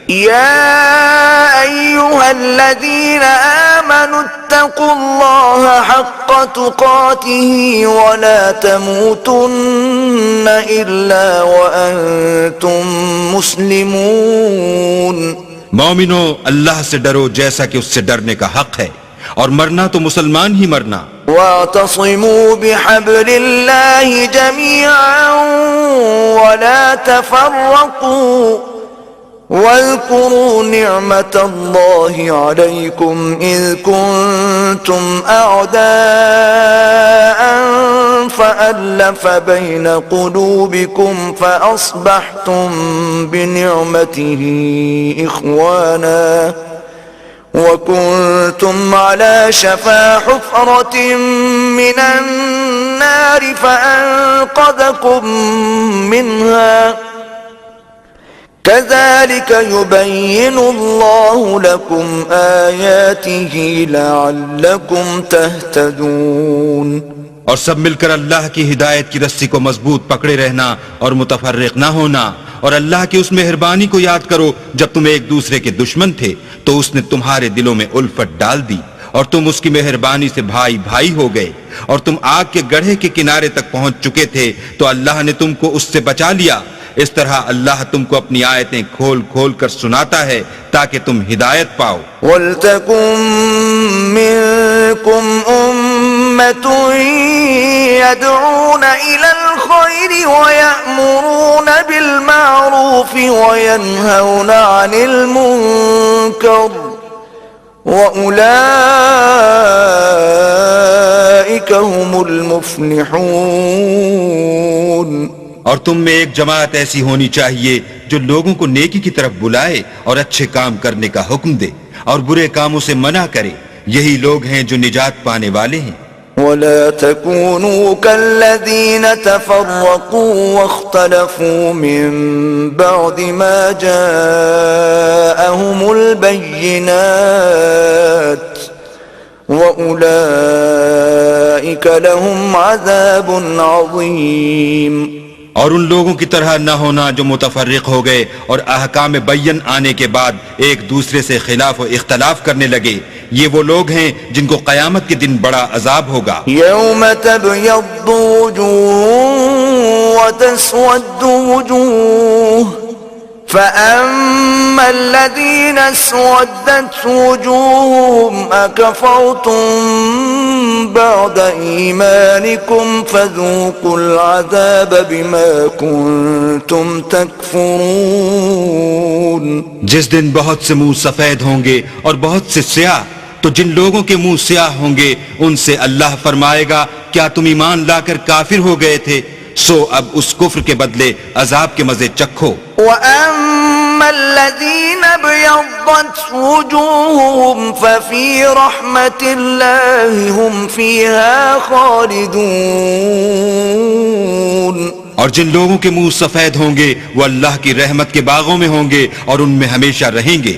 يا أيها الذين آمنوا اتقوا الله حق تقاته ولا تموتن إلا وأنتم مسلمون. مومنو، اللہ سے ڈرو جیسا کہ اس سے ڈرنے کا حق ہے، اور مرنا تو مسلمان ہی مرنا. واعتصموا بحبل الله جميعا ولا تفرقوا واذكروا نعمة الله عليكم إذ كنتم أعداء فألف بين قلوبكم فأصبحتم بنعمته إخوانا وكنتم على شفا حفرة من النار فأنقذكم منها كذلك يبين الله لكم آياته لعلكم تهتدون. اور سب مل کر اللہ کی ہدایت کی رسی کو مضبوط پکڑے رہنا اور متفرق نہ ہونا، اور اللہ کی اس مہربانی کو یاد کرو جب تم ایک دوسرے کے دشمن تھے تو اس نے تمہارے دلوں میں الفت ڈال دی، اور تم اس کی مہربانی سے بھائی بھائی ہو گئے، اور تم آگ کے گڑھے کے کنارے تک پہنچ چکے تھے تو اللہ نے تم کو اس سے بچا لیا. اس طرح اللہ تم کو اپنی آیتیں کھول کھول کر سناتا ہے تاکہ تم ہدایت پاؤ. وَلْتَكُن مِّنكُمْ أُمَّةٌ يَدْعُونَ إِلَى الْخَيْرِ وَيَأْمُرُونَ بِالْمَعْرُوفِ وَيَنْهَوْنَ عَنِ الْمُنكَرِ وَأُولَئِكَ هُمُ الْمُفْلِحُونَ. اور تم میں ایک جماعت ایسی ہونی چاہیے جو لوگوں کو نیکی کی طرف بلائے اور اچھے کام کرنے کا حکم دے اور برے کاموں سے منع کرے، یہی لوگ ہیں جو نجات پانے والے ہیں. وَلَا تَكُونُوا كَالَّذِينَ تَفَرَّقُوا وَاخْتَلَفُوا مِن بَعْدِ مَا جَاءَهُمُ الْبَيِّنَاتُ وَأُولَئِكَ لَهُمْ عَذَابٌ عَظِيمٌ. اور ان لوگوں کی طرح نہ ہونا جو متفرق ہو گئے اور احکام بین آنے کے بعد ایک دوسرے سے خلاف و اختلاف کرنے لگے، یہ وہ لوگ ہیں جن کو قیامت کے دن بڑا عذاب ہوگا. یوم تبیض وجوہ وتسود وجوہ فأما الذين اسودت وجوههم أكفرتم بعد إيمانكم فذوقوا العذاب بما كنتم تكفرون. جس دن بہت سے منہ سفید ہوں گے اور بہت سے سیاہ، تو جن لوگوں کے منہ سیاہ ہوں گے ان سے اللہ فرمائے گا کیا تم ایمان لا کر کافر ہو گئے تھے؟ سو اب اس کفر کے بدلے عذاب کے مزے چکھو. وَأَمَّا الَّذِينَ ابْيَضَّتْ وُجُوهُهُمْ فَفِي رَحْمَةِ اللَّهِ هُمْ فِيهَا خَالِدُونَ. اور جن لوگوں کے منہ سفید ہوں گے وہ اللہ کی رحمت کے باغوں میں ہوں گے اور ان میں ہمیشہ رہیں گے.